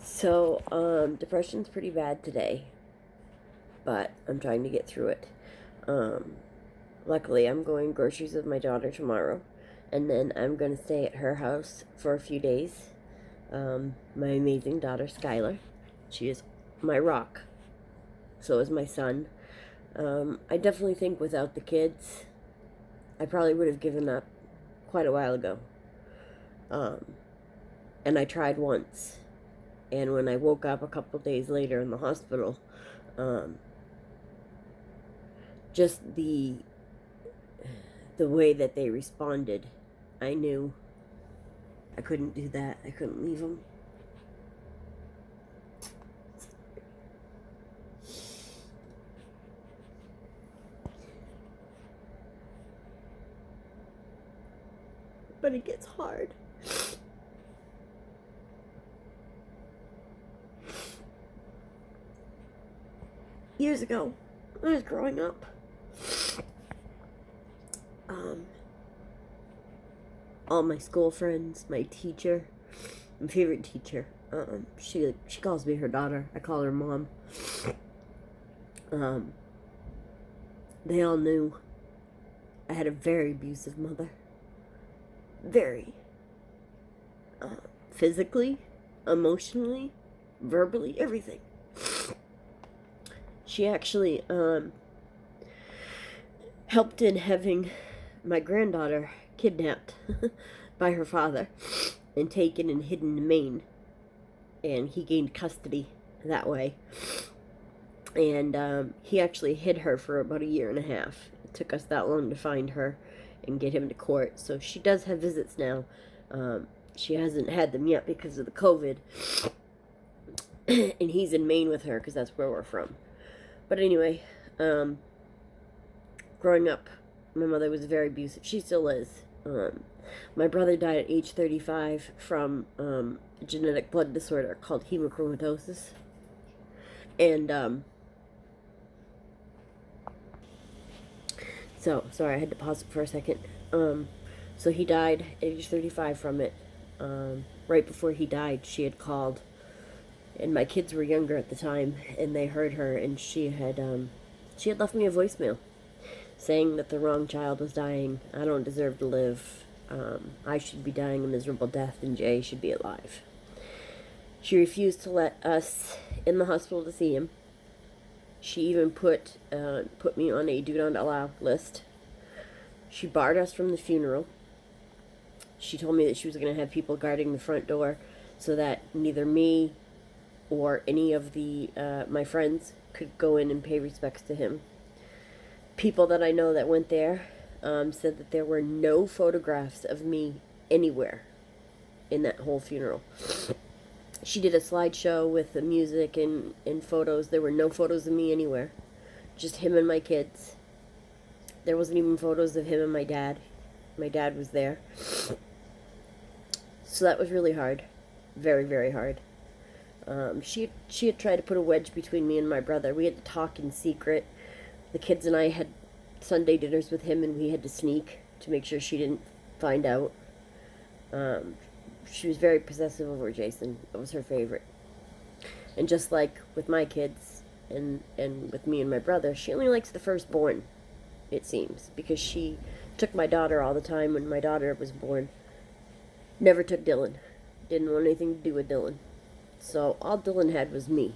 So, depression's pretty bad today, but I'm trying to get through it. Um, Luckily, I'm going groceries with my daughter tomorrow, and then I'm going to stay at her house for a few days. My amazing daughter, Skylar, she is my rock. So is my son. I definitely think without the kids, I probably would have given up quite a while ago. Um, and I tried once. And when I woke up a couple days later in the hospital, um, just the way that they responded, I knew I couldn't do that. I couldn't leave them. But it gets hard. Years ago, when I was growing up, all my school friends, my teacher, my favorite teacher, she calls me her daughter. I call her mom. They all knew I had a very abusive mother. Very. Physically, emotionally, verbally, everything. She actually helped in having my granddaughter kidnapped by her father and taken and hidden in Maine. And he gained custody that way. And he actually hid her for about a year and a half. It took us that long to find her and get him to court. So she does have visits now. She hasn't had them yet because of the COVID. And he's in Maine with her because that's where we're from. But anyway, growing up, my mother was very abusive. She still is. My brother died at age 35 from a genetic blood disorder called hemochromatosis. And so, sorry, I had to pause it for a second. So he died at age 35 from it. Right before he died, she had called, and my kids were younger at the time, and they heard her, and she had left me a voicemail saying that the wrong child was dying. I don't deserve to live. I should be dying a miserable death, and Jay should be alive. She refused to let us in the hospital to see him. She even put me on a do not allow list. She barred us from the funeral. She told me that she was going to have people guarding the front door so that neither me or any of the my friends could go in and pay respects to him. People that I know that went there said that there were no photographs of me anywhere in that whole funeral. She did a slideshow with the music and photos. There were no photos of me anywhere. Just him and my kids. There wasn't even photos of him and my dad. My dad was there. So that was really hard. Very, very hard. She had tried to put a wedge between me and my brother. We had to talk in secret. The kids and I had Sunday dinners with him, and we had to sneak to make sure she didn't find out. She was very possessive over Jason. It was her favorite. And just like with my kids and with me and my brother, she only likes the firstborn, it seems, because she took my daughter all the time when my daughter was born. Never took Dylan. Didn't want anything to do with Dylan. So all Dylan had was me.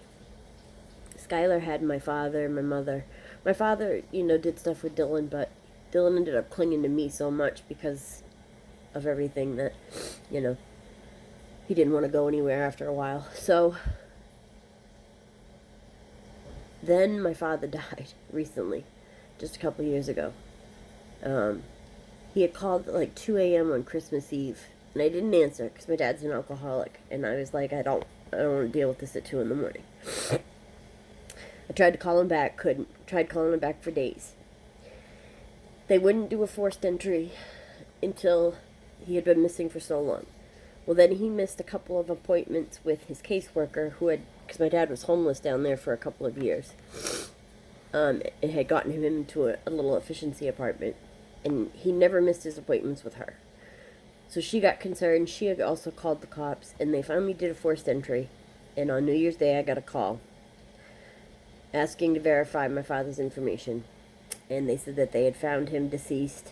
Skylar had my father, my mother. My father, did stuff with Dylan, but Dylan ended up clinging to me so much because of everything that, he didn't want to go anywhere after a while. So then my father died recently, just a couple years ago. He had called at like 2 a.m. on Christmas Eve, and I didn't answer because my dad's an alcoholic, and I was like, I don't want to deal with this at 2 in the morning. I tried to call him back, couldn't. Tried calling him back for days. They wouldn't do a forced entry until he had been missing for so long. Well, then he missed a couple of appointments with his caseworker because my dad was homeless down there for a couple of years. It had gotten him into a little efficiency apartment, and he never missed his appointments with her. So she got concerned. She had also called the cops, and they finally did a forced entry. And on New Year's Day, I got a call asking to verify my father's information. And they said that they had found him deceased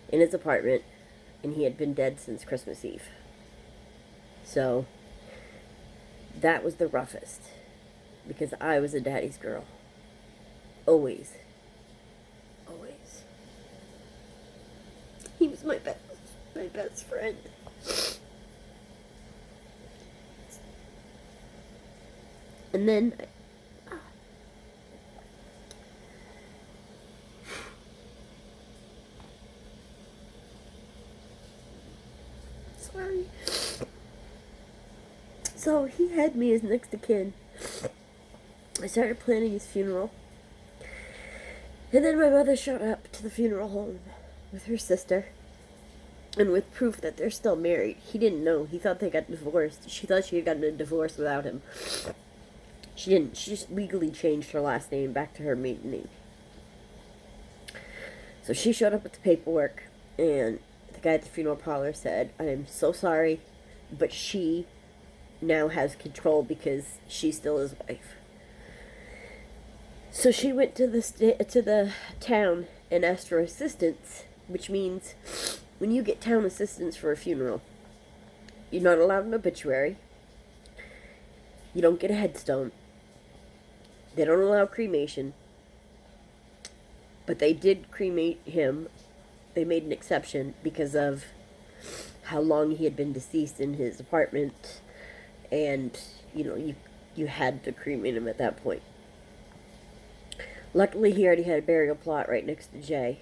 in his apartment, and he had been dead since Christmas Eve. So, that was the roughest, because I was a daddy's girl. Always. Always. He was my best friend. And then sorry. So he had me as next of kin. I started planning his funeral. And then my mother showed up to the funeral home with her sister. And with proof that they're still married. He didn't know. He thought they got divorced. She thought she had gotten a divorce without him. She didn't. She just legally changed her last name back to her maiden name. So she showed up with the paperwork. And the guy at the funeral parlor said, I am so sorry, but she now has control because she's still his wife. So she went to the town and asked for assistance, which means when you get town assistance for a funeral, you're not allowed an obituary. You don't get a headstone. They don't allow cremation. But they did cremate him. They made an exception because of how long he had been deceased in his apartment. And, you had to cremate him at that point. Luckily, he already had a burial plot right next to Jay.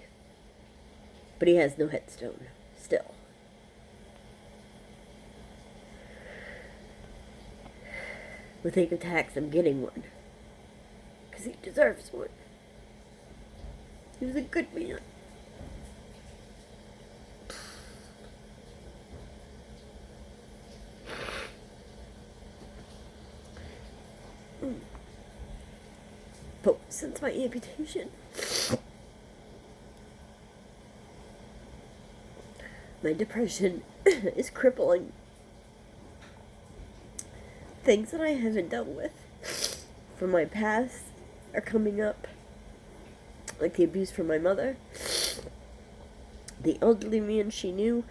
But he has no headstone. Still. With income tax, I'm getting one. Because he deserves one. He was a good man. But since my amputation, my depression is crippling. Things that I haven't dealt with from my past are coming up. Like the abuse from my mother. The elderly man she knew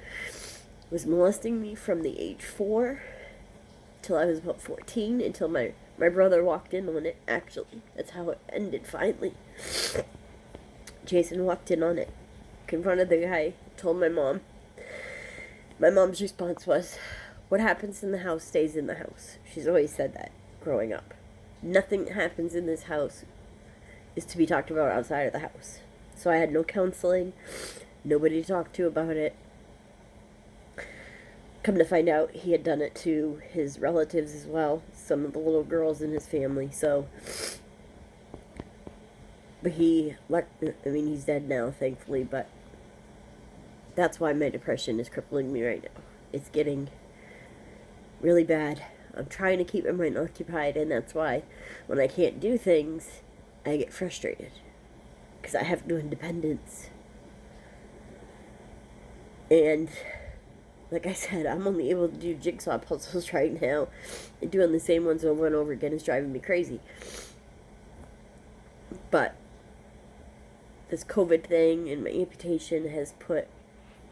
was molesting me from the age 4 till I was about 14, until my brother walked in on it, actually. That's how it ended, finally. Jason walked in on it, confronted the guy, told my mom. My mom's response was, what happens in the house stays in the house. She's always said that, growing up. Nothing that happens in this house is to be talked about outside of the house. So I had no counseling, nobody to talk to about it. Come to find out, he had done it to his relatives as well, some of the little girls in his family, so. But he's dead now, thankfully, but that's why my depression is crippling me right now. It's getting really bad. I'm trying to keep my mind occupied, and that's why when I can't do things, I get frustrated. Because I have no independence. And like I said, I'm only able to do jigsaw puzzles right now. And doing the same ones over and over again is driving me crazy. But this COVID thing and my amputation has put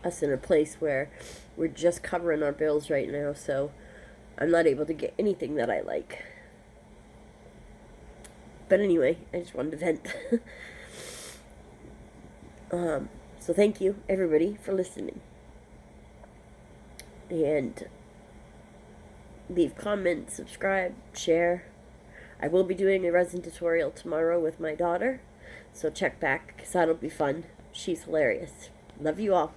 us in a place where we're just covering our bills right now. So I'm not able to get anything that I like. But anyway, I just wanted to vent. So thank you, everybody, for listening. And leave comments, subscribe, share. I will be doing a resin tutorial tomorrow with my daughter. So check back, because that'll be fun. She's hilarious. Love you all.